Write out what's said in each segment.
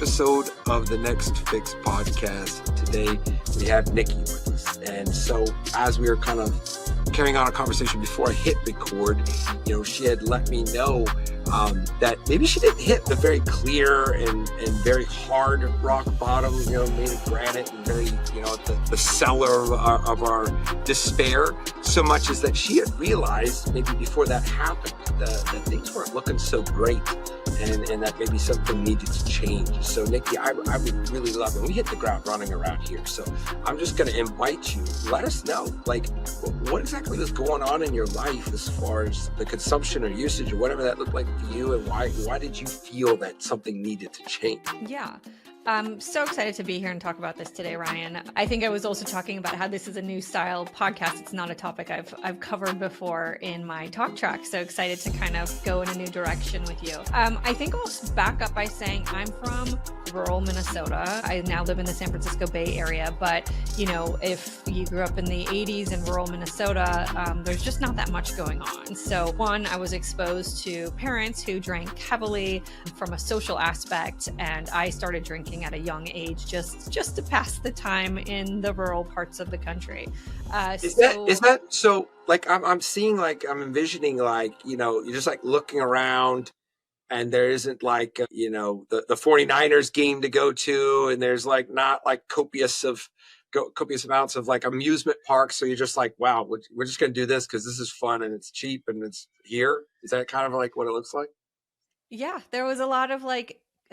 episode of the Next Fix podcast. Today we have Nikki with us. And so as we were kind of carrying on a conversation before I hit record, she had let me know that maybe she didn't hit the very clear and very hard rock bottom, made of granite and very, the cellar of our despair, so much as that she had realized maybe before that happened that things weren't looking so great. And that maybe something needed to change. So Nikki, I would really love it. We hit the ground running around here. So I'm just going to invite you. Let us know, what exactly was going on in your life as far as the consumption or usage or whatever that looked like for you, and why did you feel that something needed to change? Yeah. I'm so excited to be here and talk about this today, Ryan. I think I was also talking about how this is a new style podcast. It's not a topic I've covered before in my talk track. So excited to kind of go in a new direction with you. I think I'll back up by saying I'm from rural Minnesota. I now live in the San Francisco Bay Area, but if you grew up in the 80s in rural Minnesota, there's just not that much going on. So one, I was exposed to parents who drank heavily from a social aspect, and I started drinking at a young age just to pass the time in the rural parts of the country. Is that so? I'm seeing, I'm envisioning, you're just looking around, and there isn't the 49ers game to go to, and there's not copious amounts of amusement parks. So you're just wow, we're just going to do this because this is fun and it's cheap and it's here. Is that kind of what it looks like? Yeah, there was a lot of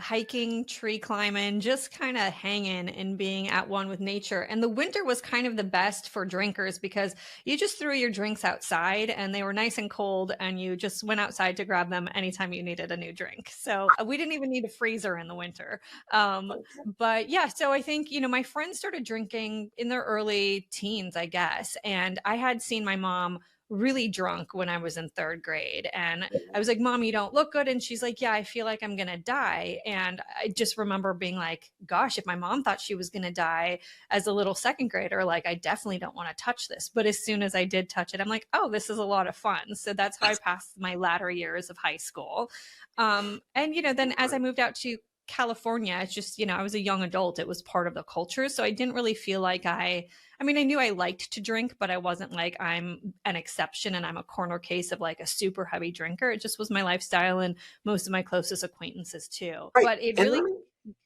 hiking, tree climbing, just kind of hanging and being at one with nature. And the winter was kind of the best for drinkers because you just threw your drinks outside and they were nice and cold, and you just went outside to grab them anytime you needed a new drink. So we didn't even need a freezer in the winter. But yeah, so I think, my friends started drinking in their early teens, I guess. And I had seen my mom really drunk when I was in third grade. And I was like, Mom, you don't look good. And she's like, yeah, I feel like I'm going to die. And I just remember being like, gosh, if my mom thought she was going to die as a little second grader, I definitely don't want to touch this. But as soon as I did touch it, I'm like, oh, this is a lot of fun. So that's how I passed my latter years of high school. And, then as I moved out to California, it's just, I was a young adult. It was part of the culture. So I didn't really feel like I knew I liked to drink, but I wasn't I'm an exception and I'm a corner case of a super heavy drinker. It just was my lifestyle and most of my closest acquaintances too. Right. But it really...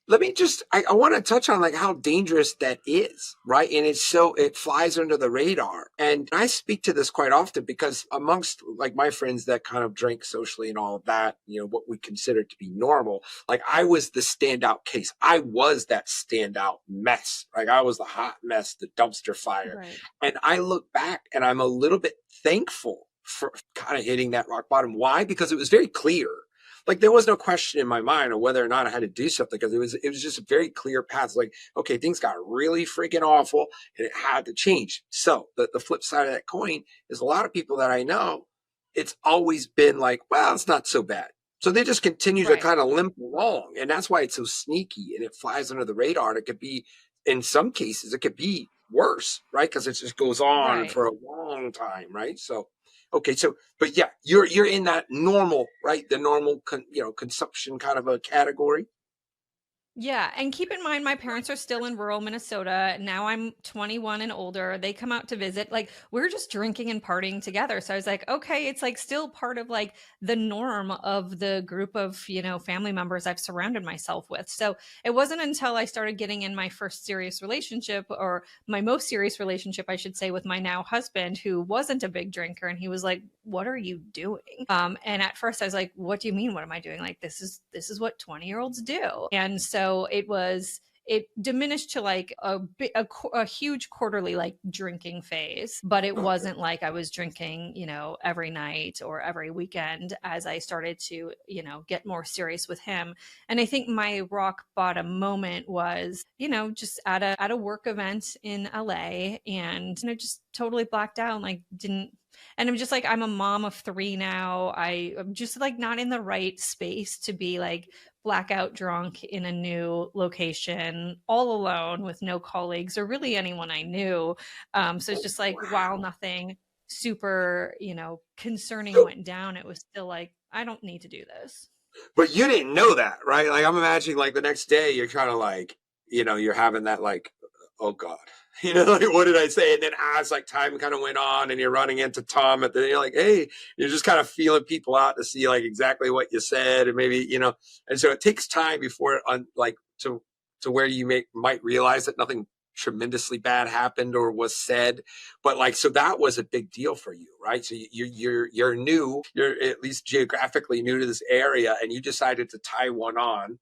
Let me just, I want to touch on how dangerous that is, right? And it flies under the radar. And I speak to this quite often because amongst my friends that kind of drink socially and all of that, what we consider to be normal, I was the standout case. I was that standout mess. I was the hot mess, the dumpster fire. Right. And I look back and I'm a little bit thankful for kind of hitting that rock bottom. Why? Because it was very clear. There was no question in my mind of whether or not I had to do something, because it was just a very clear path. Okay, things got really freaking awful and it had to change. So the flip side of that coin is a lot of people that I know, it's always been well, it's not so bad. So they just continue to kind of limp along. And that's why it's so sneaky and it flies under the radar. And it could be, in some cases, it could be worse, right? Because it just goes on for a long time, right? So okay, but yeah, you're in that normal, right? The normal, consumption kind of a category. Yeah. And keep in mind, my parents are still in rural Minnesota. Now I'm 21 and older. They come out to visit. We're just drinking and partying together. So I was like, okay, it's still part of the norm of the group of, family members I've surrounded myself with. So it wasn't until I started getting in my first serious relationship, or my most serious relationship, I should say, with my now husband, who wasn't a big drinker. And he was like, what are you doing? And at first I was like, what do you mean? What am I doing? This is what 20-year-olds do. And so it diminished to a huge quarterly drinking phase, but it wasn't I was drinking, every night or every weekend as I started to, get more serious with him. And I think my rock bottom moment was, just at a work event in LA, and I just totally blacked out, and I'm just I'm a mom of 3 now. I'm just not in the right space to be blackout drunk in a new location, all alone with no colleagues or really anyone I knew. So it's just while nothing super, concerning went down, it was still I don't need to do this. But you didn't know that, right? Like I'm imagining like the next day you're kind of like, you're having that like, oh God, like what did I say? And then as like time kind of went on and you're running into Tom at the, you're like, hey, you're just kind of feeling people out to see like exactly what you said. And maybe, and so it takes time before like to where you might realize that nothing tremendously bad happened or was said, but like so that was a big deal for you, right? So you're new, you're at least geographically new to this area, and you decided to tie one on.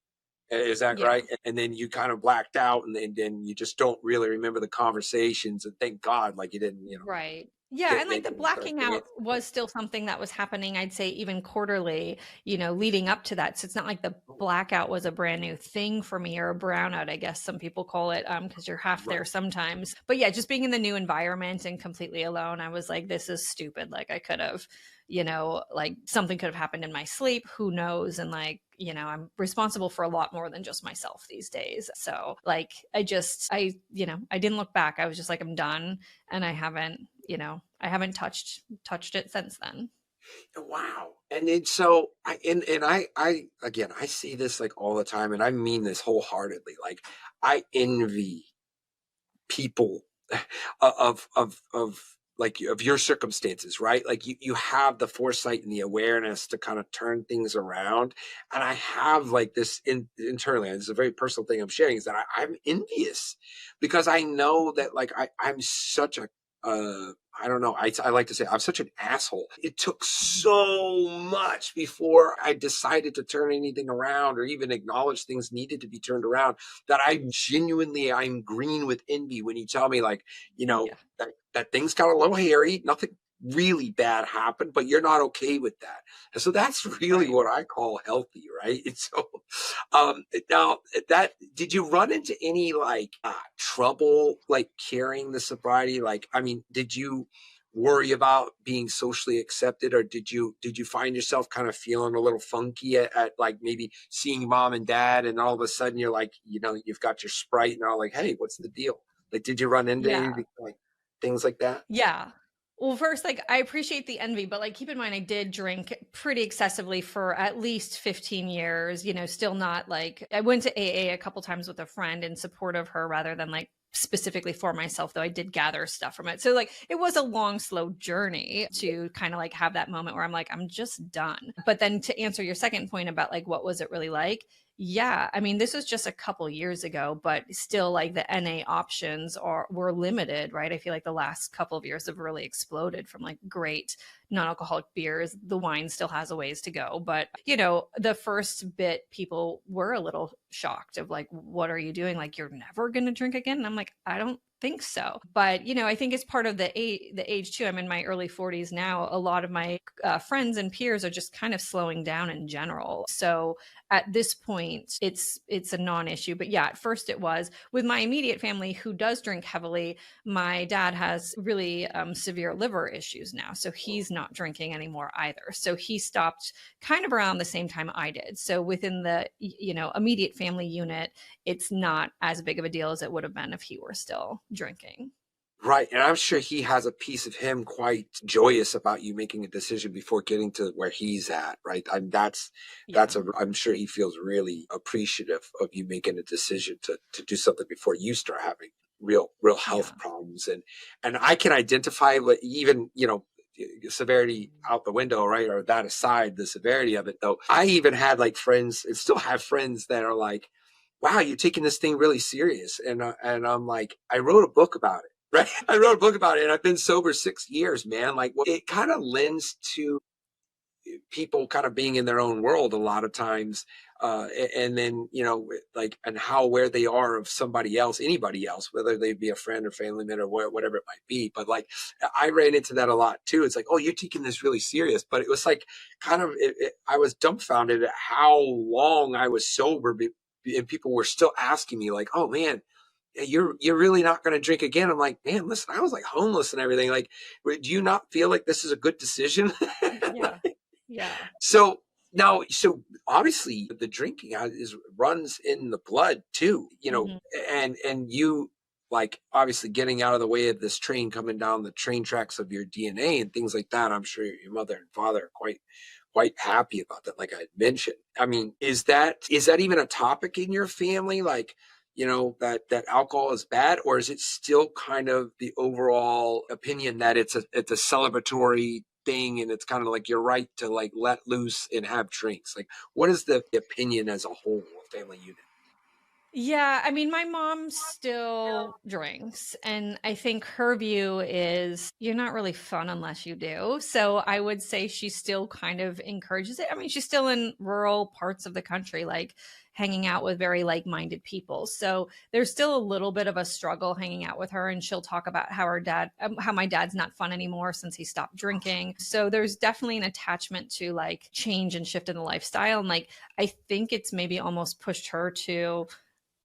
Is that Yeah. right? And then you kind of blacked out, and then you just don't really remember the conversations. And thank God, like you didn't, Right. Yeah, get and like the making blacking the way. out was still something that was happening, I'd say even quarterly, leading up to that. So it's not like the blackout was a brand new thing for me, or a brownout, I guess some people call it, because you're half Right. there sometimes. But yeah, just being in the new environment and completely alone, I was like, this is stupid. Like I could have, like something could have happened in my sleep. Who knows? And like, I'm responsible for a lot more than just myself these days. So like I didn't look back. I was just like, I'm done. And I haven't touched it since then. Wow. And then so I again I see this like all the time, and I mean this wholeheartedly. Like I envy people of like of your circumstances, right? Like you have the foresight and the awareness to kind of turn things around. And I have like this internally, and this is a very personal thing I'm sharing, is that I'm envious because I know that like I'm such a I don't know. I like to say I'm such an asshole. It took so much before I decided to turn anything around or even acknowledge things needed to be turned around, that I'm green with envy when you tell me like, Yeah. that things got a little hairy, nothing really bad happened, but you're not okay with that. And so that's really Right. what I call healthy, right? And so now that did you run into any like trouble like carrying the sobriety? Like, I mean, did you worry about being socially accepted, or did you find yourself kind of feeling a little funky at like maybe seeing mom and dad, and all of a sudden you're like, you've got your Sprite and all like, hey, what's the deal? Like, did you run into Yeah. anything like things like that? Yeah. Well, first, like, I appreciate the envy, but like, keep in mind, I did drink pretty excessively for at least 15 years, still not like, I went to AA a couple times with a friend in support of her rather than like specifically for myself, though I did gather stuff from it. So, like, it was a long, slow journey to kind of like have that moment where I'm like, I'm just done. But then to answer your second point about like, what was it really like? Yeah, I mean, this was just a couple years ago, but still, like the NA options were limited, right? I feel like the last couple of years have really exploded from like great non-alcoholic beers. The wine still has a ways to go, but the first bit, people were a little shocked of like, what are you doing? Like, you're never going to drink again? And I'm like, I don't think so. But I think it's part of the age too. I'm in my early 40s now. A lot of my friends and peers are just kind of slowing down in general. So at this point, it's a non-issue. But yeah, at first it was with my immediate family who does drink heavily. My dad has really severe liver issues now, so he's not drinking anymore either. So he stopped kind of around the same time I did. So within the immediate family unit, it's not as big of a deal as it would have been if he were still drinking. Right. And I'm sure he has a piece of him quite joyous about you making a decision before getting to where he's at. Right. And Yeah. I'm sure he feels really appreciative of you making a decision to do something before you start having real health Yeah. problems. And I can identify what even, severity out the window, right? Or that aside, the severity of it though. I even had like friends and still have friends that are like, wow, you're taking this thing really serious. And I'm like, I wrote a book about it. Right. I wrote a book about it, and I've been sober 6 years, man. Like, well, it kind of lends to people kind of being in their own world a lot of times. And then, like, and where they are of somebody else, anybody else, whether they be a friend or family member or whatever it might be. But like, I ran into that a lot too. It's like, oh, you're taking this really serious. But it was like, kind of, I was dumbfounded at how long I was sober. And people were still asking me like, oh man, you're really not going to drink again. I'm like, man, listen, I was like homeless and everything. Like, do you not feel like this is a good decision? Yeah. Yeah. So now, so obviously the drinking runs in the blood too, Hmm. and you like obviously getting out of the way of this train coming down the train tracks of your DNA and things like that. I'm sure your mother and father are quite happy about that, like I mentioned. I mean, is that even a topic in your family? Like, that alcohol is bad, or is it still kind of the overall opinion that it's a celebratory thing and it's kind of like your right to like let loose and have drinks? Like, what is the opinion as a whole family unit? Yeah, I mean, my mom still drinks, and I think her view is you're not really fun unless you do. So I would say she still kind of encourages it. I mean, she's still in rural parts of the country, like hanging out with very like-minded people. So there's still a little bit of a struggle hanging out with her, and she'll talk about how my dad's not fun anymore since he stopped drinking. So there's definitely an attachment to like change and shift in the lifestyle, and like I think it's maybe almost pushed her to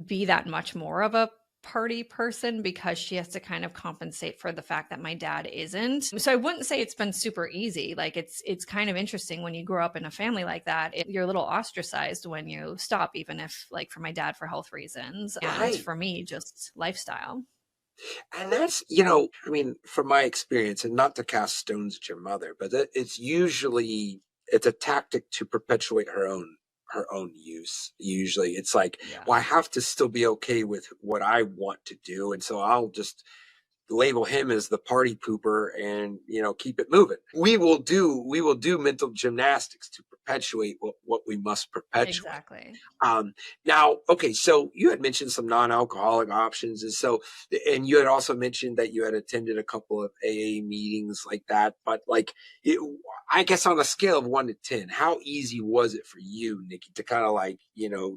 be that much more of a party person because she has to kind of compensate for the fact that my dad isn't. So I wouldn't say it's been super easy. Like it's kind of interesting when you grow up in a family like that. You're a little ostracized when you stop, even if like for my dad for health reasons and Right. for me just lifestyle. And that's, I mean, from my experience, and not to cast stones at your mother, but it's a tactic to perpetuate her own use. Usually it's like, Yeah. well, I have to still be okay with what I want to do. And so I'll just label him as the party pooper and keep it moving. We will do mental gymnastics to perpetuate what we must perpetuate. Exactly. Now, okay, so you had mentioned some non-alcoholic options, and you had also mentioned that you had attended a couple of AA meetings like that. But like, I guess on a scale of 1 to 10, how easy was it for you, Nikki, to kind of like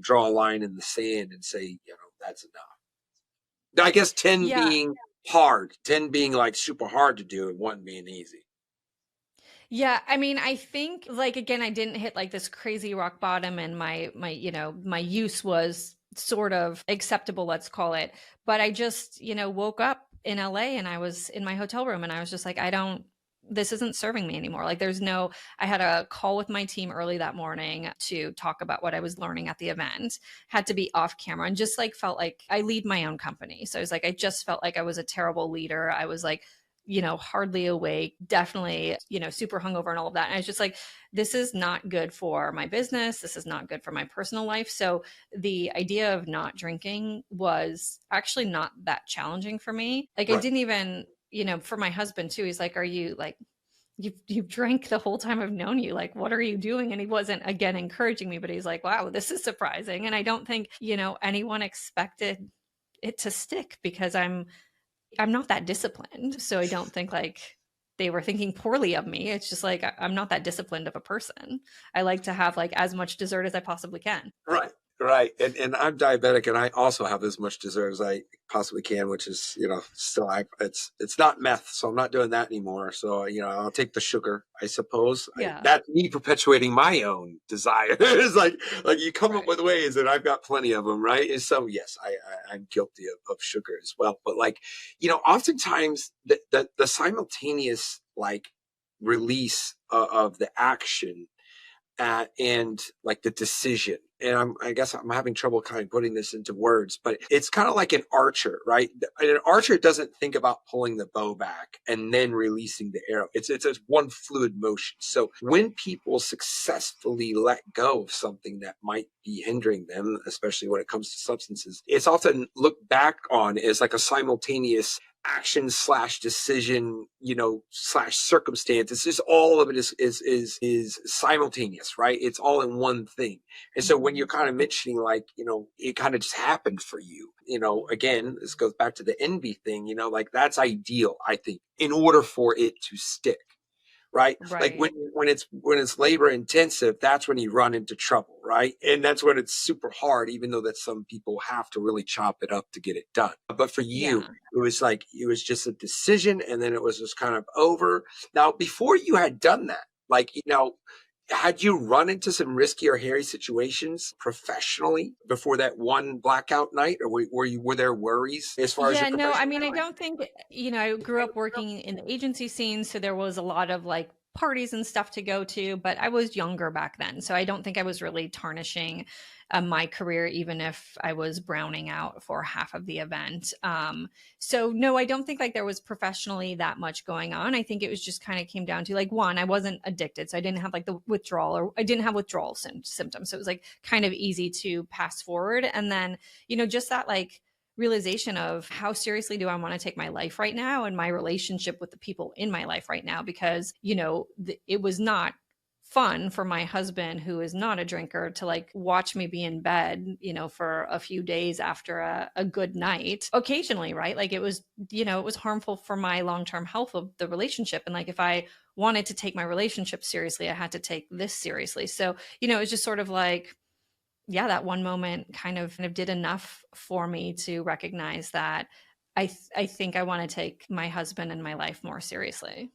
draw a line in the sand and say, that's enough? I guess 10 Yeah. being hard, 10 being like super hard to do, and 1 being easy. Yeah, I mean, I think like again, I didn't hit like this crazy rock bottom and my use was sort of acceptable, let's call it. But I just, woke up in LA and I was in my hotel room and I was just like, I don't this isn't serving me anymore. Like I had a call with my team early that morning to talk about what I was learning at the event. Had to be off camera and just like felt like I lead my own company. So I was like, I just felt like I was a terrible leader. I was like hardly awake, definitely, super hungover and all of that. And I was just like, this is not good for my business. This is not good for my personal life. So the idea of not drinking was actually not that challenging for me. Like I Right. didn't even, for my husband too, he's like, are you like, you've drank the whole time I've known you. Like, what are you doing? And he wasn't again encouraging me, but he's like, wow, this is surprising. And I don't think, anyone expected it to stick because I'm not that disciplined. So I don't think like they were thinking poorly of me. It's just like I'm not that disciplined of a person. I like to have like as much dessert as I possibly can. Right. Right. And I'm diabetic, and I also have as much dessert as I possibly can, which is, still, it's not meth. So I'm not doing that anymore. So, I'll take the sugar, I suppose. Yeah. That's me perpetuating my own desires. like you come up Right. with ways, and I've got plenty of them. Right. And so, yes, I'm guilty of sugar as well. But like, oftentimes the simultaneous like release of the action and like the decision. And I guess I'm having trouble kind of putting this into words, but it's kind of like an archer, right? An archer doesn't think about pulling the bow back and then releasing the arrow. It's a one fluid motion. So when people successfully let go of something that might be hindering them, especially when it comes to substances, it's often looked back on as like a simultaneous action slash decision, slash circumstance. It's just all of it is simultaneous, right? It's all in one thing. And so when Mhm. you're kind of mentioning like, it kind of just happened for you, again, this goes back to the envy thing, like that's ideal, I think, in order for it to stick. Right. Like Right. when it's labor intensive, that's when you run into trouble. Right. And that's when it's super hard, even though that some people have to really chop it up to get it done. But for you, Yeah. it was just a decision, and then it was just kind of over. Now, before you had done that, like, had you run into some risky or hairy situations professionally before that one blackout night, or were there worries as far as your Yeah, no, I professional mean, I life? don't think, I grew up working in the agency scene, so there was a lot of like parties and stuff to go to, but I was younger back then. So I don't think I was really tarnishing my career, even if I was browning out for half of the event. So no, I don't think like there was professionally that much going on. I think it was just kind of came down to like, one, I wasn't addicted. So I didn't have like the withdrawal, or I didn't have withdrawal symptoms. So it was like kind of easy to pass forward. And then, just that like realization of how seriously do I want to take my life right now and my relationship with the people in my life right now, because it was not fun for my husband, who is not a drinker, to like watch me be in bed for a few days after a good night occasionally, right? Like it was harmful for my long-term health of the relationship. And like if I wanted to take my relationship seriously, I had to take this seriously. So it's just sort of like, yeah, that one moment kind of did enough for me to recognize that I think I want to take my husband and my life more seriously.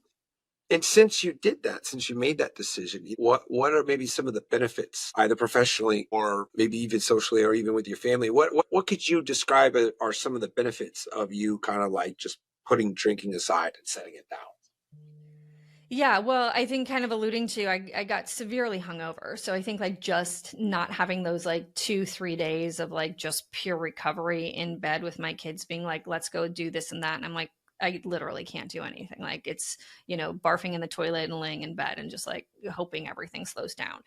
And since you did that, since you made that decision, what are maybe some of the benefits, either professionally or maybe even socially or even with your family? What could you describe are some of the benefits of you kind of like just putting drinking aside and setting it down? Yeah, well, I think kind of alluding to, I got severely hungover. So I think like just not having those like 2, 3 days of like just pure recovery in bed with my kids being like, let's go do this and that. And I'm like, I literally can't do anything. Like it's, barfing in the toilet and laying in bed and just like hoping everything slows down.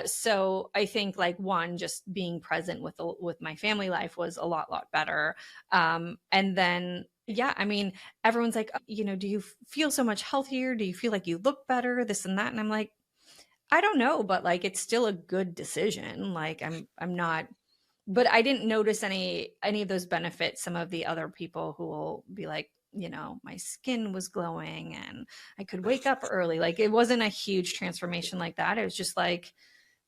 So I think like one, just being present with my family life was a lot better. And then, yeah, I mean, everyone's like, do you feel so much healthier? Do you feel like you look better? This and that. And I'm like, I don't know, but like, it's still a good decision. Like I'm not, but I didn't notice any of those benefits. Some of the other people who will be like, my skin was glowing and I could wake up early. Like it wasn't a huge transformation like that. It was just like,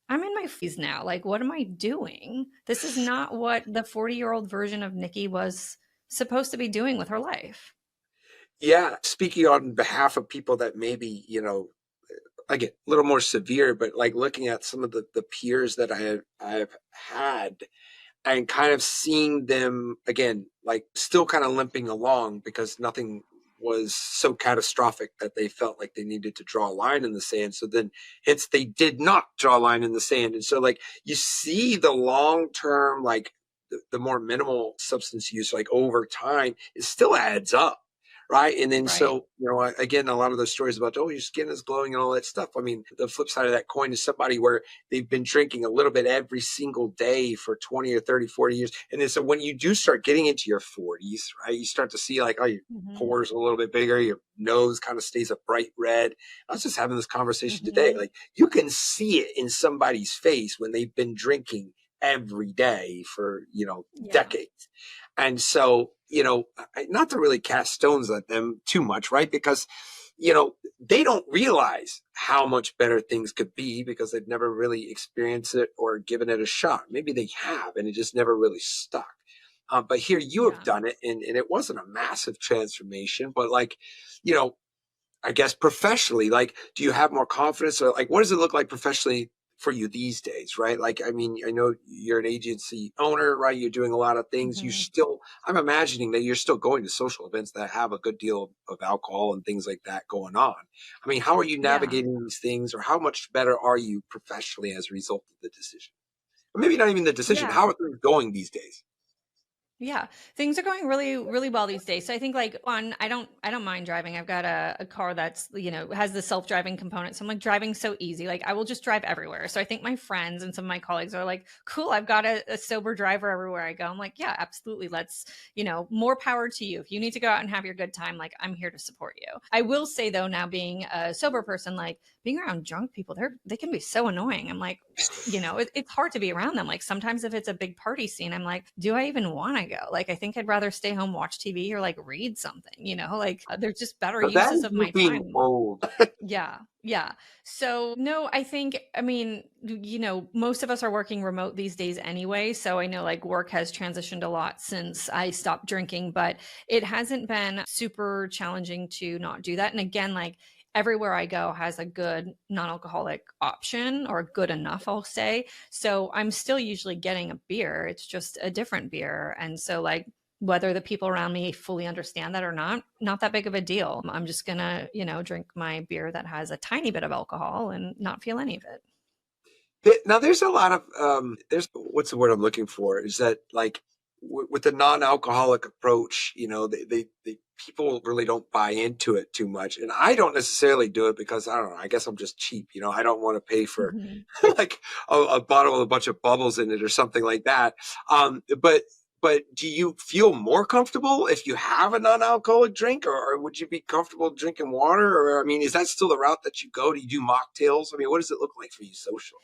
I'm in my 40s now. Like, what am I doing? This is not what the 40-year-old version of Nikki was supposed to be doing with her life. Yeah, speaking on behalf of people that maybe, again, a little more severe, but like looking at some of the peers that I've had and kind of seeing them again, like still kind of limping along because nothing was so catastrophic that they felt like they needed to draw a line in the sand. So then, hence, they did not draw a line in the sand. And so, like, you see the long term, like, the more minimal substance use, like over time, it still adds up. Right. And then, Right. so, again, a lot of those stories about, oh, your skin is glowing and all that stuff. I mean, the flip side of that coin is somebody where they've been drinking a little bit every single day for 20 or 30, 40 years. And then so when you do start getting into your 40s, right, you start to see like, oh, your Mm-hmm. pores a little bit bigger, your nose kind of stays a bright red. I was just having this conversation today. Mm-hmm. Like you can see it in somebody's face when they've been drinking every day for, Yeah. decades. And so, not to really cast stones at them too much, right? Because, they don't realize how much better things could be because they've never really experienced it or given it a shot. Maybe they have, and it just never really stuck. But here you have Yeah. done it, and it wasn't a massive transformation, but like, you know, I guess professionally, like, do you have more confidence or like, what does it look like professionally for you these days? Right. Like, I mean, I know you're an agency owner, right? You're doing a lot of things. Mm-hmm. I'm imagining that you're still going to social events that have a good deal of alcohol and things like that going on. I mean, how are you Yeah. navigating these things or how much better are you professionally as a result of the decision? Or maybe not even the decision. Yeah. How are things going these days? Yeah, things are going really, really well these days. So I think like I don't mind driving. I've got a car that's, has the self-driving component. So I'm like driving so easy. Like I will just drive everywhere. So I think my friends and some of my colleagues are like, cool, I've got a sober driver everywhere I go. I'm like, yeah, absolutely. Let's, more power to you. If you need to go out and have your good time, like I'm here to support you. I will say though, now being a sober person, like being around drunk people, they can be so annoying. I'm like, it's hard to be around them. Like sometimes if it's a big party scene, I'm like, do I even want to go? Like, I think I'd rather stay home, watch TV or like read something, like they're just better So that uses is of you my being time. old. Yeah. Yeah. So, no, I mean, most of us are working remote these days anyway. So I know like work has transitioned a lot since I stopped drinking, but it hasn't been super challenging to not do that. And again, like everywhere I go has a good non alcoholic option or good enough, I'll say. So I'm still usually getting a beer. It's just a different beer. And so, like, whether the people around me fully understand that or not that big of a deal. I'm just gonna, drink my beer that has a tiny bit of alcohol and not feel any of it. Now, there's a lot of there's what's the word I'm looking for? Is that like with the non-alcoholic approach, they people really don't buy into it too much, and I don't necessarily do it because I don't know. I guess I'm just cheap, I don't want to pay for Mhm. like a bottle with a bunch of bubbles in it or something like that. But do you feel more comfortable if you have a non-alcoholic drink, or would you be comfortable drinking water? Or I mean, is that still the route that you go? Do you do mocktails? I mean, what does it look like for you socially?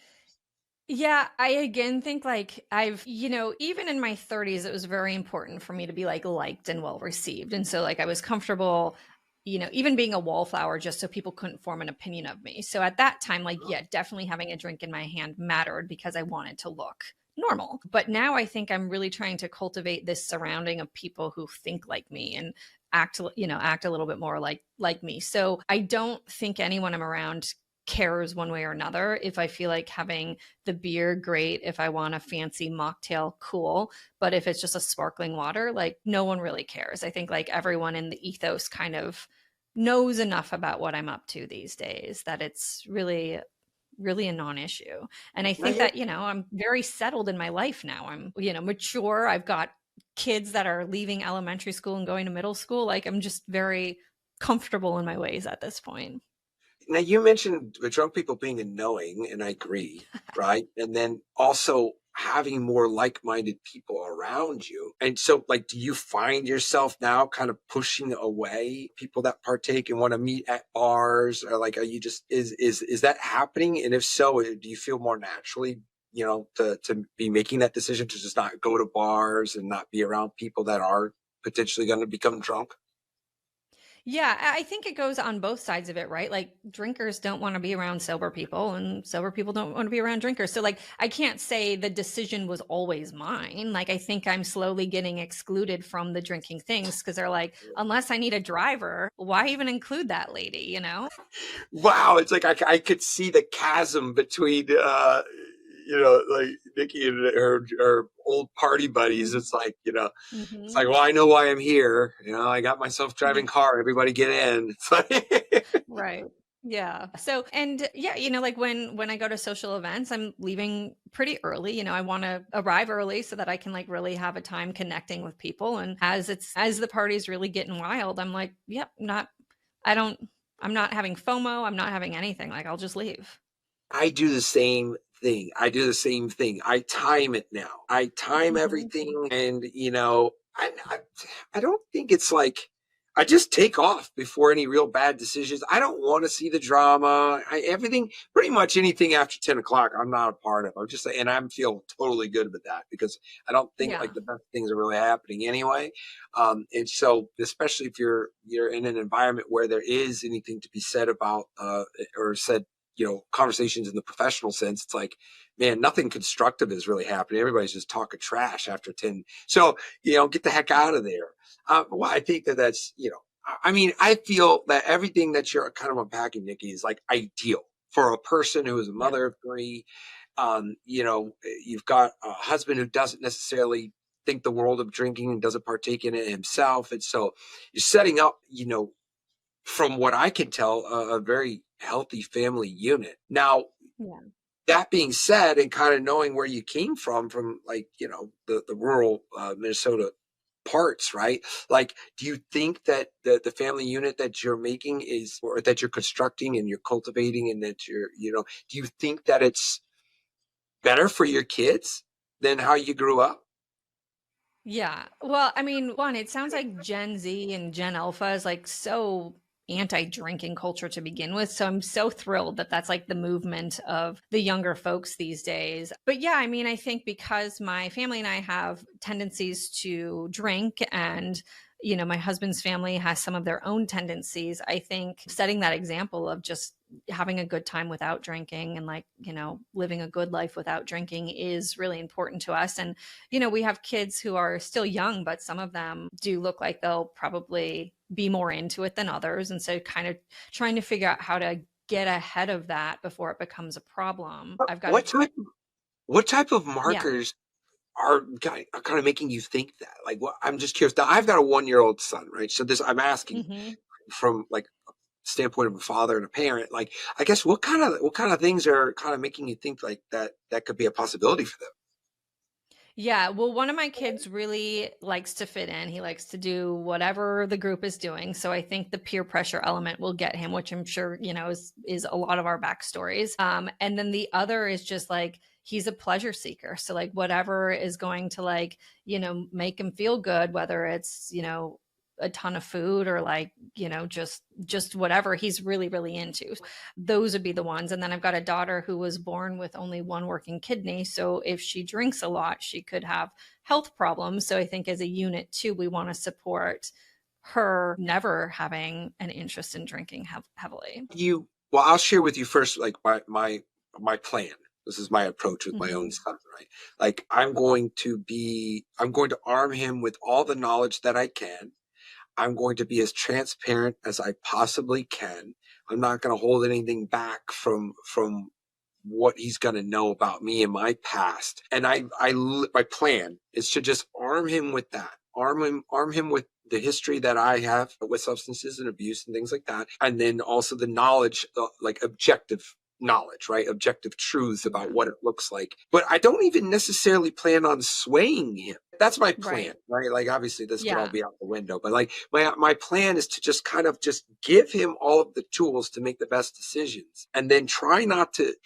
Yeah, I again think like even in my 30s, it was very important for me to be like liked and well received. And so like I was comfortable, even being a wallflower just so people couldn't form an opinion of me. So at that time, like, yeah, definitely having a drink in my hand mattered because I wanted to look normal. But now I think I'm really trying to cultivate this surrounding of people who think like me and act a little bit more like me. So I don't think anyone I'm around cares one way or another. If I feel like having the beer, great. If I want a fancy mocktail, cool. But if it's just a sparkling water, like no one really cares. I think like everyone in the ethos kind of knows enough about what I'm up to these days that it's really a non-issue. And I Now think that, I'm very settled in my life now. I'm, mature. I've got kids that are leaving elementary school and going to middle school. Like I'm just very comfortable in my ways at this point. now you mentioned the drunk people being annoying, and I agree, right? And then also having more like-minded people around you. And so, like, do you find yourself now kind of pushing away people that partake and want to meet at bars, or like, are you just is that happening? And if so, do you feel more naturally, to be making that decision to just not go to bars and not be around people that are potentially going to become drunk? Yeah, I think it goes on both sides of it, right? Like drinkers don't want to be around sober people and sober people don't want to be around drinkers. So like I can't say the decision was always mine. Like I think I'm slowly getting excluded from the drinking things because they're like, unless I need a driver, why even include that lady, you know? Wow, it's like I could see the chasm between like Nikki and her old party buddies. It's like, it's Hmm. like, well, I know why I'm here. I got myself driving car. Everybody get in. It's like, Right. Yeah. So, and yeah, like when I go to social events, I'm leaving pretty early. I want to arrive early so that I can like really have a time connecting with people. And as the party's really getting wild, I'm like, yep, I don't I'm not having FOMO, I'm not having anything. Like I'll just leave. I do the same thing. I do the same thing. I time it now. I time Hmm. everything, and I don't think it's like I just take off before any real bad decisions. I don't want to see the drama. Everything, pretty much anything after 10 o'clock, I'm not a part of. I'm just, and I'm feel totally good with that because I don't think Yeah. like the best things are really happening anyway. And so, especially if you're in an environment where there is anything to be said about or said, conversations in the professional sense, it's like, man, nothing constructive is really happening. Everybody's just talking trash after 10. So, get the heck out of there. Well, I think that's, I mean, I feel that everything that you're kind of unpacking, Nikki, is like ideal for a person who is a Yeah. mother of three. You've got a husband who doesn't necessarily think the world of drinking and doesn't partake in it himself. And so you're setting up, from what I can tell, a very healthy family unit. Now, Yeah. that being said, and kind of knowing where you came from like, the rural Minnesota parts, right? Like, do you think that the family unit that you're making is, or that you're constructing and you're cultivating and that do you think that it's better for your kids than how you grew up? Yeah. Well, I mean, one, it sounds like Gen Z and Gen Alpha is like so anti-drinking culture to begin with. So I'm so thrilled that that's like the movement of the younger folks these days. But yeah, I mean, I think because my family and I have tendencies to drink and my husband's family has some of their own tendencies. I think setting that example of just having a good time without drinking and like, living a good life without drinking is really important to us. And we have kids who are still young, but some of them do look like they'll probably be more into it than others. And so, kind of trying to figure out how to get ahead of that before it becomes a problem. I've got a, What type what type of yeah. markers are kind of making you think that? Like, what, I'm just curious. Now, I've got a 1-year-old son, right? So this, I'm asking Hmm. from like a standpoint of a father and a parent. Like, I guess what kind of things are kind of making you think like that could be a possibility for them? Yeah, well, one of my kids really likes to fit in. He likes to do whatever the group is doing. So I think the peer pressure element will get him, which I'm sure, is a lot of our backstories. And then the other is just like he's a pleasure seeker. So like whatever is going to like, make him feel good, whether it's, a ton of food or like, just whatever he's really, really into. Those would be the ones. And then I've got a daughter who was born with only one working kidney. So if she drinks a lot, she could have health problems. So I think as a unit too, we want to support her never having an interest in drinking heavily. Well, I'll share with you first, like my plan. This is my approach with my own Hmm. son, right? Like I'm going to arm him with all the knowledge that I can. I'm going to be as transparent as I possibly can. I'm not going to hold anything back from what he's going to know about me and my past. And my plan is to just arm him with that. Arm him with the history that I have with substances and abuse and things like that. And then also the knowledge, like objective knowledge, right? Objective truths about Yeah. what it looks like. But I don't even necessarily plan on swaying him. That's my plan, Right. right? Like obviously this could all Yeah. be out the window, but like my plan is to just kind of just give him all of the tools to make the best decisions, and then try not to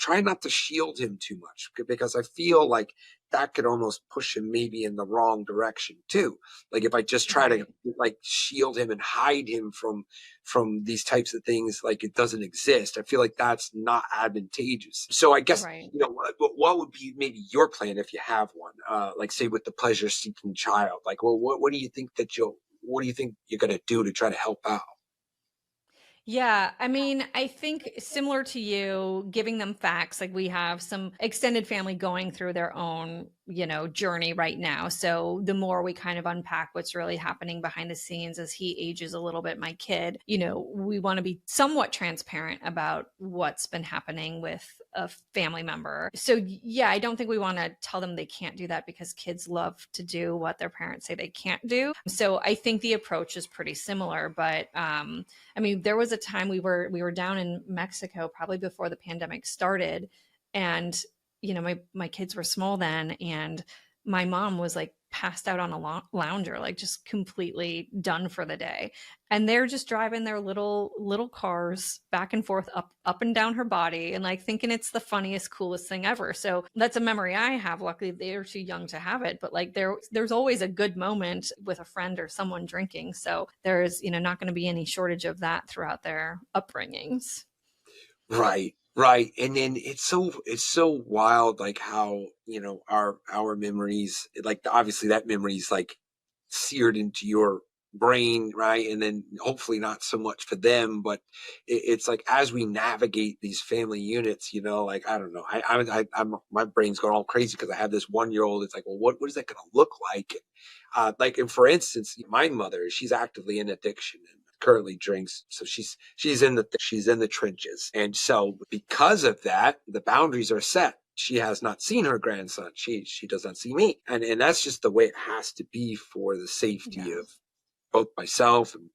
shield him too much, because I feel like that could almost push him maybe in the wrong direction too. Like if I just try to Right. like shield him and hide him from these types of things, like it doesn't exist, I feel like that's not advantageous. So I guess, Right. what would be maybe your plan if you have one? Like say with the pleasure seeking child, like, well, what do you think you're going to do to try to help out? Yeah, I mean, I think similar to you, giving them facts, like we have some extended family going through their own, journey right now. So the more we kind of unpack what's really happening behind the scenes as he ages a little bit, my kid, we want to be somewhat transparent about what's been happening with a family member. So yeah, I don't think we want to tell them they can't do that because kids love to do what their parents say they can't do. So I think the approach is pretty similar, but I mean, there was a time we were down in Mexico probably before the pandemic started, and my kids were small then, and my mom was like passed out on a lounger, like just completely done for the day, and they're just driving their little cars back and forth up and down her body, and like thinking it's the funniest, coolest thing ever. So that's a memory I have. Luckily, they're too young to have it, but like there's always a good moment with a friend or someone drinking. So there's not going to be any shortage of that throughout their upbringings. Right, right. And then it's so wild, like how, our memories, like obviously that memory is like seared into your brain, right? And then hopefully not so much for them, but it's like as we navigate these family units, like I don't know, I'm my brain's going all crazy because I have this 1-year old. It's like, well, what is that going to look like? Like, and for instance, my mother, she's actively in addiction and currently drinks, so she's in the trenches, and so because of that, the boundaries are set. She has not seen her grandson. She does not see me, and that's just the way it has to be for the safety Yeah. of both myself and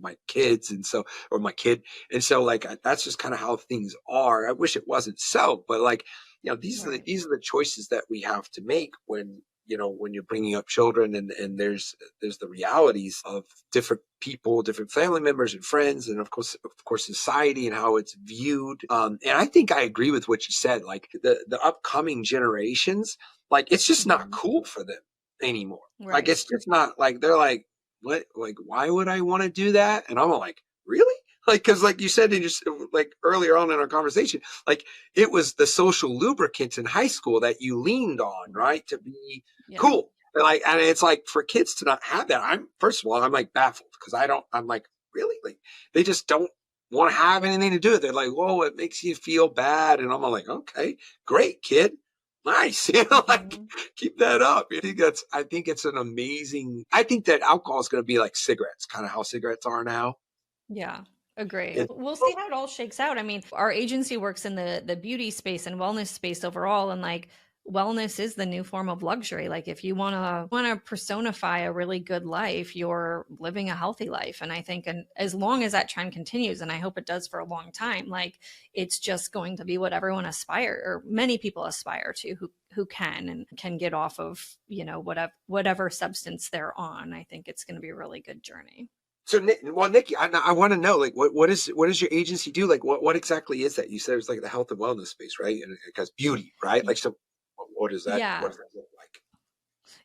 my kids, and so, or my kid, and so like that's just kind of how things are. I wish it wasn't so, but like, Right. these are the choices that we have to make when, when you're bringing up children, and there's the realities of different people, different family members and friends, and of course society and how it's viewed. And I think I agree with what you said, like the upcoming generations, like it's just not Hmm. cool for them anymore. Like Right. it's just not, like they're like, like why would I want to do that? And I'm like, really? Like, because like you said in just like earlier on in our conversation, like it was the social lubricants in high school that you leaned on, Right. right, to be Yeah. cool. Like, and it's like for kids to not have that, I'm first of all, I'm like baffled because I'm like, really? Like they just don't want to have anything to do with it. They're like, whoa, it makes you feel bad. And I'm like, okay, great, kid. Nice. Like Hmm. keep that up. I think it's an amazing, I think that alcohol is going to be like cigarettes, kind of how cigarettes are now. Yeah, agree. It, We'll see how it all shakes out. I mean, our agency works in the beauty space and wellness space overall, and like wellness is the new form of luxury. Like if you want to personify a really good life, you're living a healthy life. And I think, and as long as that trend continues, and I hope it does for a long time, like it's just going to be what everyone aspire, or many people aspire to, who can and can get off of, whatever substance they're on. I think it's going to be a really good journey. So, Nikki, I want to know, like, what does your agency do? Like, what exactly is that? You said it's like the health and wellness space, right? And because beauty, right? Like, so what is that? What Yeah. does that look like?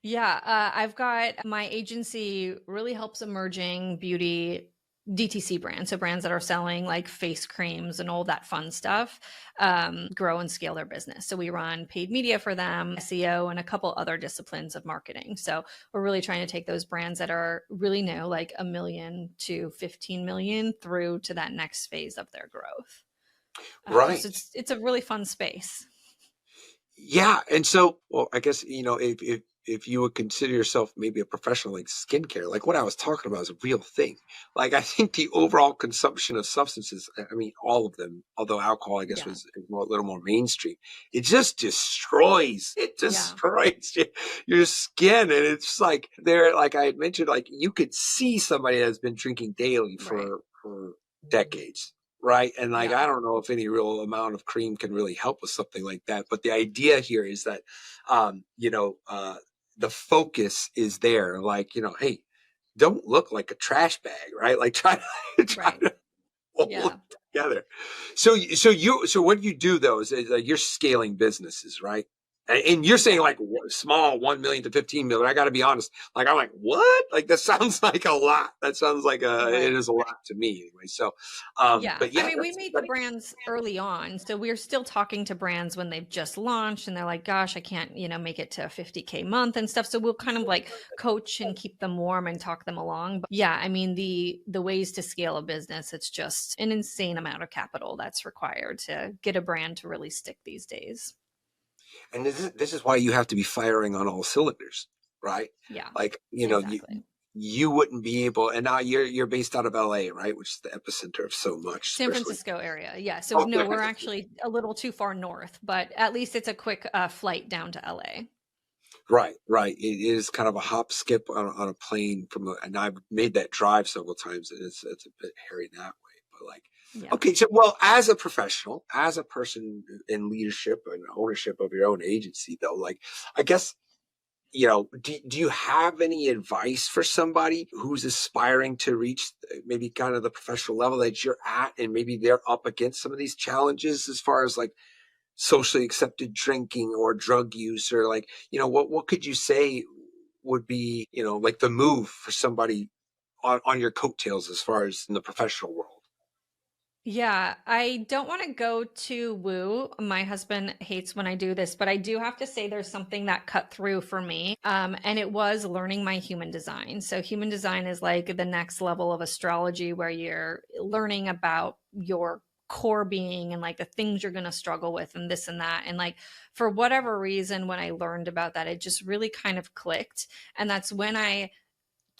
Yeah, I've got my agency really helps emerging beauty DTC brands, so brands that are selling like face creams and all that fun stuff, grow and scale their business. So we run paid media for them, SEO, and a couple other disciplines of marketing. So we're really trying to take those brands that are really new, like a million to 15 million, through to that next phase of their growth. So Right. it's a really fun space. Yeah. And so, well, I guess, if you would consider yourself maybe a professional like skincare, like what I was talking about is a real thing. Like I think the overall consumption of substances, I mean, all of them, although alcohol, I guess, Yeah. is a little more mainstream, it just it Yeah. destroys your skin. And it's like there, like I had mentioned, like you could see somebody that's been drinking daily Right. for decades. Right. And like, Yeah. I don't know if any real amount of cream can really help with something like that. But the idea here is that, um, you know, uh, the focus is there. Like, hey, don't look like a trash bag, right? Like try to, try Right. to hold Yeah. it together. So what you do though is like you're scaling businesses, right? And you're saying Yeah. like small 1 million to 15 million. I got to be honest. Like I'm like, what? Like that sounds like a lot. That sounds like it Right. is a lot to me anyway. So, Yeah. but I yeah, mean, we made the brands early on. So we're still talking to brands when they've just launched and they're like, gosh, I can't, make it to a 50K month and stuff. So we'll kind of like coach and keep them warm and talk them along. But yeah, I mean, the ways to scale a business, it's just an insane amount of capital that's required to get a brand to really stick these days. and this is why you have to be firing on all cylinders, right? Yeah, Like, exactly. you wouldn't be able, and now you're based out of LA, right? Which is the epicenter of so much, San especially. Francisco area. Yeah. So no, Okay. we're actually a little too far north, but at least it's a quick flight down to LA. Right, right. It is kind of a hop skip on a plane and I've made that drive several times, and it's a bit hairy that way. But like, Yeah. okay, so well, as a professional, as a person in leadership and ownership of your own agency, though, like, I guess do you have any advice for somebody who's aspiring to reach maybe kind of the professional level that you're at, and maybe they're up against some of these challenges as far as like socially accepted drinking or drug use, or like, what could you say would be, like the move for somebody on your coattails as far as in the professional world? Yeah, I don't want to go too woo. My husband hates when I do this, but I do have to say there's something that cut through for me. And it was learning my human design. So, human design is like the next level of astrology where you're learning about your core being and like the things you're going to struggle with and this and that. And like, for whatever reason, when I learned about that, it just really kind of clicked. And that's when I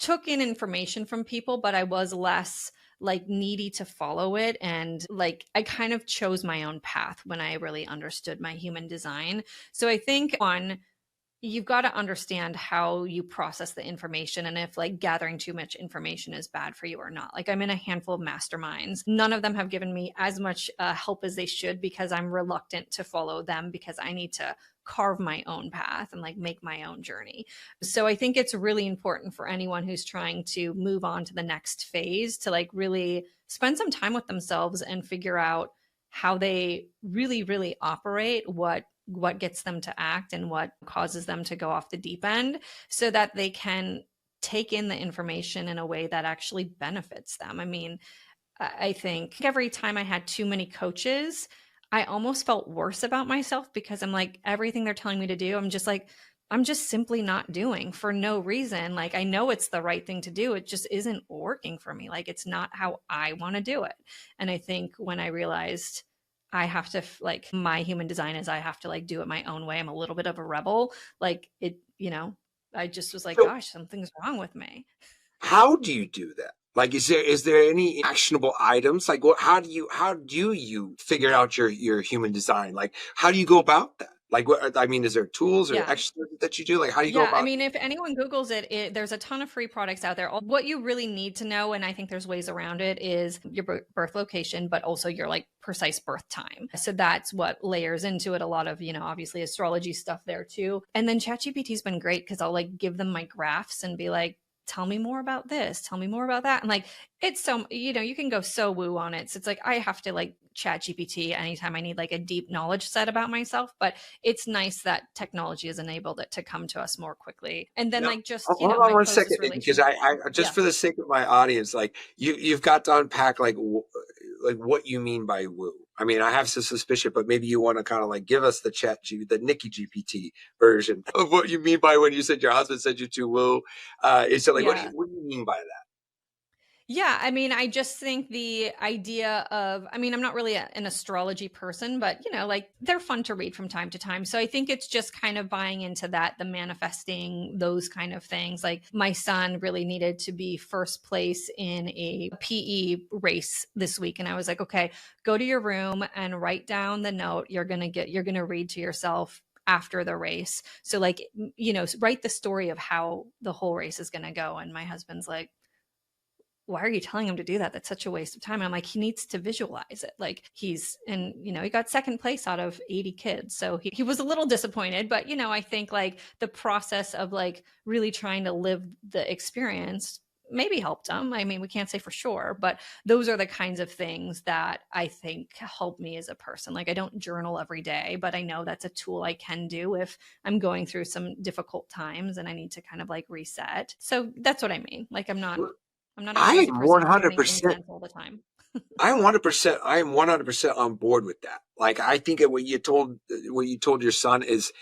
took in information from people, but I was less like needy to follow it. And like I kind of chose my own path when I really understood my human design. So I think one, you've got to understand how you process the information and if like gathering too much information is bad for you or not. Like I'm in a handful of masterminds. None of them have given me as much help as they should because I'm reluctant to follow them because I need to carve my own path and like make my own journey. So I think it's really important for anyone who's trying to move on to the next phase to like really spend some time with themselves and figure out how they really operate, what gets them to act and what causes them to go off the deep end so that they can take in the information in a way that actually benefits them. I mean, I think every time I had too many coaches, I almost felt worse about myself because I'm like, everything they're telling me to do, I'm just simply not doing for no reason. Like, I know it's the right thing to do. It just isn't working for me. Like, it's not how I want to do it. And I think when I realized I have to, like, my human design is I have to, like, do it my own way. I'm a little bit of a rebel. Like, I just was like, So gosh, something's wrong with me. how do you do that? Like, is there any actionable items? Like, how do you figure out your human design? Like, how do you go about that? Like, what, I mean, is there tools or Yeah. exercises that you do? Like, how do you go Yeah, I about? mean, if anyone Googles it, there's a ton of free products out there. What you really need to know, and I think there's ways around it, is your birth location, but also your like precise birth time. So that's what layers into it. A lot of, obviously astrology stuff there too. And then ChatGPT's been great because I'll like give them my graphs and be like, tell me more about this, tell me more about that. And like, it's so, you can go so woo on it. So it's like, I have to like chat GPT anytime I need like a deep knowledge set about myself. But it's nice that technology has enabled it to come to us more quickly. And then No, like just, hold on my one second, closest Nikki, because relationship. I just Yeah. for the sake of my audience, like you've got to unpack like what you mean by woo. I mean, I have some suspicion, but maybe you want to kind of like give us the Nikki GPT version of what you mean by when you said your husband said you to woo. Is it like Yeah. what do you mean by that? Yeah, I mean, I just think the idea of, I mean, I'm not really an astrology person, but like they're fun to read from time to time. So I think it's just kind of buying into that, the manifesting, those kind of things. Like my son really needed to be first place in a PE race this week. And I was like, okay, go to your room and write down the note you're going to read to yourself after the race. So like, write the story of how the whole race is going to go. And my husband's like, why are you telling him to do that? That's such a waste of time. And I'm like, he needs to visualize it. Like he got second place out of 80 kids. So he was a little disappointed, but I think like the process of like really trying to live the experience maybe helped him. I mean, we can't say for sure, but those are the kinds of things that I think help me as a person. Like I don't journal every day, but I know that's a tool I can do if I'm going through some difficult times and I need to kind of like reset. So that's what I mean. Like I'm not a I crazy am person burning 100%. incense all the time. I'm 100%. I am 100% on board with that. Like, I think that what you told your son is,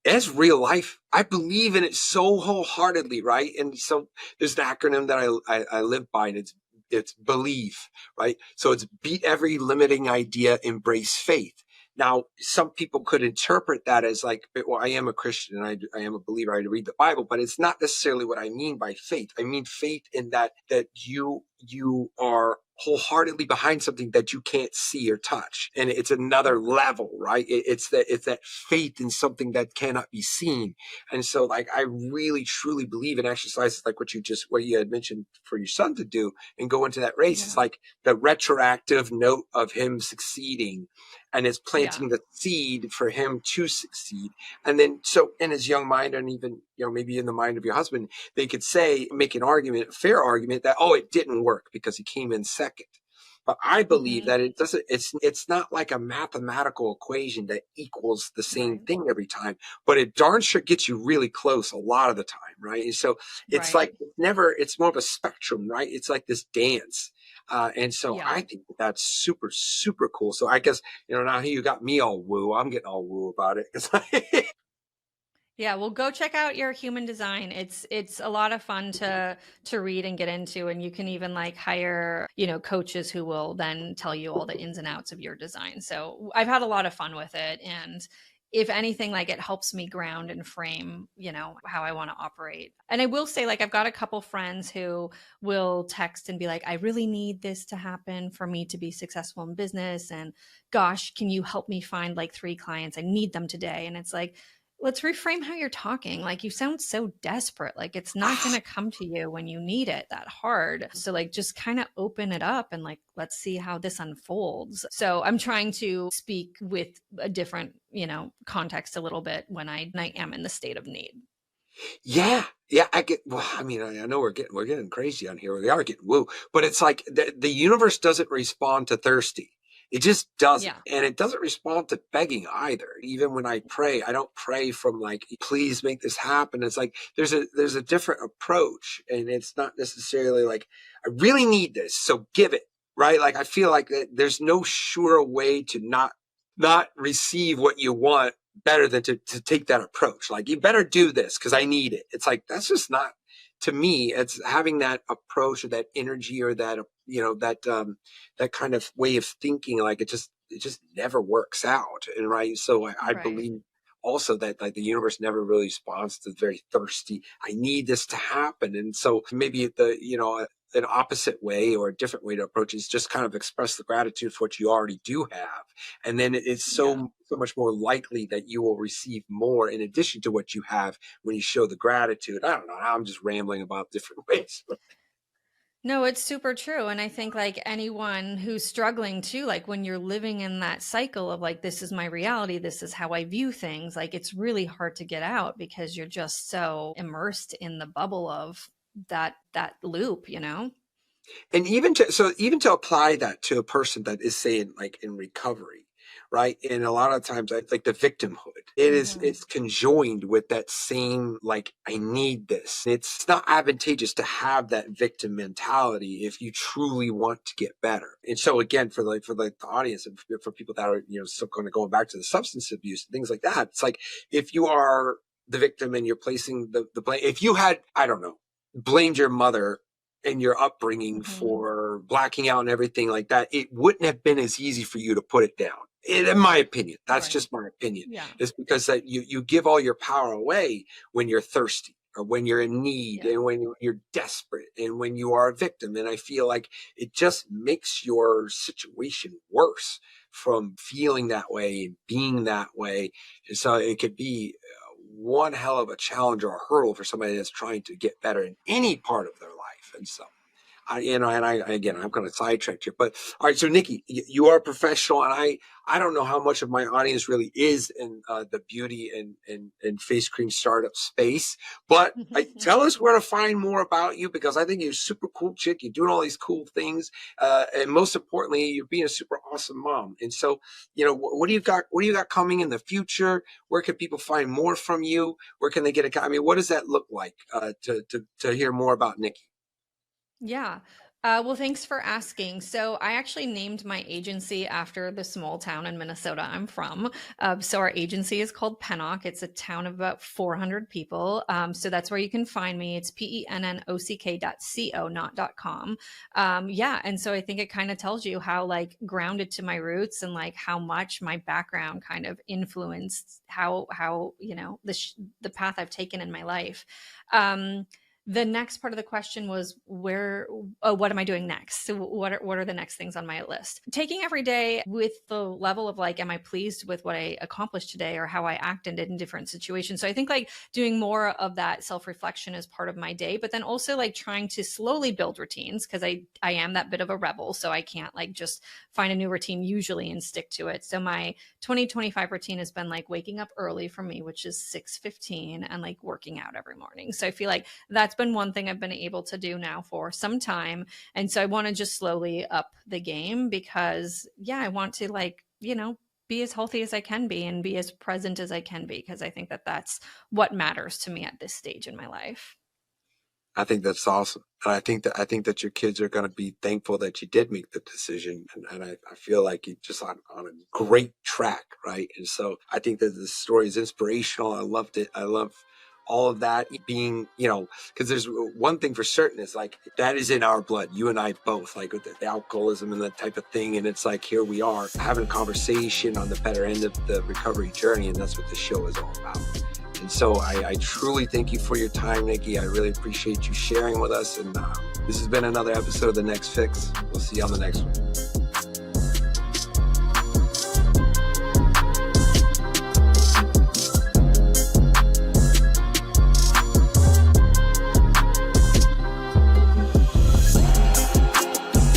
as real life. I believe in it so wholeheartedly, right? And so there's an acronym that I live by, and it's believe, right? So it's beat every limiting idea, embrace faith. Now, some people could interpret that as like, well, I am a Christian and I am a believer. I read the Bible, but it's not necessarily what I mean by faith. I mean faith in that you are wholeheartedly behind something that you can't see or touch, and it's another level, right? It's that faith in something that cannot be seen. And so, like, I really truly believe in exercises like what you had mentioned for your son to do and go into that race. It's Yeah. like the retroactive note of him succeeding, and it's Yeah. planting the seed for him to succeed. And then, so in his young mind, and even maybe in the mind of your husband, they could make an argument, a fair argument, that, oh, it didn't work because he came in second. But I believe Hmm. that it doesn't. It's not like a mathematical equation that equals the same Right. thing every time, but it darn sure gets you really close a lot of the time, right? And so it's Right. like never. It's more of a spectrum, right? It's like this dance. And so Yeah. I think that's super, super cool. So I guess, now you got me all woo. I'm getting all woo about it. It's like, Yeah, well, go check out your human design. It's a lot of fun to read and get into, and you can even like hire, coaches who will then tell you all the ins and outs of your design. So I've had a lot of fun with it, and if anything, like it helps me ground and frame, how I want to operate. And I will say, like, I've got a couple friends who will text and be like, I really need this to happen for me to be successful in business, and gosh, can you help me find like 3 clients? I need them today. And it's like, let's reframe how you're talking. Like you sound so desperate. Like it's not going to come to you when you need it that hard. So like just kind of open it up and like let's see how this unfolds. So I'm trying to speak with a different, context a little bit when I am in the state of need. yeah, yeah, I get. Well, I mean, I know we're getting crazy on here. We are getting woo, but it's like the universe doesn't respond to thirsty. It just doesn't, Yeah. and it doesn't respond to begging either. Even when I pray, I don't pray from like, "Please make this happen." It's like there's a different approach, and it's not necessarily like, "I really need this, so give it." Right? Like I feel like there's no sure way to not receive what you want better than to take that approach. Like, you better do this because I need it. It's like, that's just not, to me, it's having that approach or that energy or that, that kind of way of thinking. Like it just never works out. And right. So I Right. believe also that like the universe never really responds to the very thirsty, I need this to happen. And so maybe an opposite way or a different way to approach it is just kind of express the gratitude for what you already do have. And then it's Yeah. so much more likely that you will receive more in addition to what you have when you show the gratitude. I don't know. I'm just rambling about different ways. No, it's super true. And I think like anyone who's struggling too, like when you're living in that cycle of like, this is my reality, this is how I view things, like it's really hard to get out because you're just so immersed in the bubble of that loop, you know? And even to apply that to a person that is saying like in recovery, right? And a lot of times I like the victimhood. Mhm. It's conjoined with that same like I need this. It's not advantageous to have that victim mentality if you truly want to get better. And so again, for the audience and for people that are, still going to go back to the substance abuse and things like that, it's like if you are the victim and you're placing the blame, if you had, I don't know, blamed your mother and your upbringing Mhm. for blacking out and everything like that, it wouldn't have been as easy for you to put it down. In my opinion, that's Right. just my opinion. Yeah. It's because that you give all your power away when you're thirsty or when you're in need Yeah. and when you're desperate and when you are a victim. And I feel like it just makes your situation worse from feeling that way and being that way. And so it could be one hell of a challenge or a hurdle for somebody that's trying to get better in any part of their life. And so again, I'm kind of sidetracked here, but all right. So Nikki, you are a professional, and I don't know how much of my audience really is in the beauty and face cream startup space, but tell us where to find more about you, because I think you're a super cool chick. You're doing all these cool things, and most importantly, you're being a super awesome mom. And so, what do you got? What do you got coming in the future? Where can people find more from you? Where can they get a? I mean, what does that look like to hear more about Nikki? Yeah. Well, thanks for asking. So, I actually named my agency after the small town in Minnesota I'm from. So, our agency is called Pennock. It's a town of about 400 people. So, that's where you can find me. It's pennock.co, not .com. Yeah. And so, I think it kind of tells you how like grounded to my roots and like how much my background kind of influenced how the path I've taken in my life. Um, the next part of the question was what am I doing next? So what are the next things on my list? Taking every day with the level of like, am I pleased with what I accomplished today or how I acted in different situations? So I think like doing more of that self-reflection is part of my day, but then also like trying to slowly build routines, because I am that bit of a rebel. So I can't like just find a new routine usually and stick to it. So my 2025 routine has been like waking up early for me, which is 6:15, and like working out every morning. So I feel like that's been one thing I've been able to do now for some time. And so I want to just slowly up the game because, yeah, I want to like, be as healthy as I can be and be as present as I can be, because I think that that's what matters to me at this stage in my life. I think that's awesome. And I think that your kids are going to be thankful that you did make the decision. And I feel like you're just on a great track, right? And so I think that the story is inspirational. I loved it. I love all of that being, because there's one thing for certain is like that is in our blood, you and I both, like with the alcoholism and that type of thing. And it's like here we are having a conversation on the better end of the recovery journey. And that's what the show is all about. And so I truly thank you for your time, Nikki. I really appreciate you sharing with us. And this has been another episode of The Next Fix. We'll see you on the next one.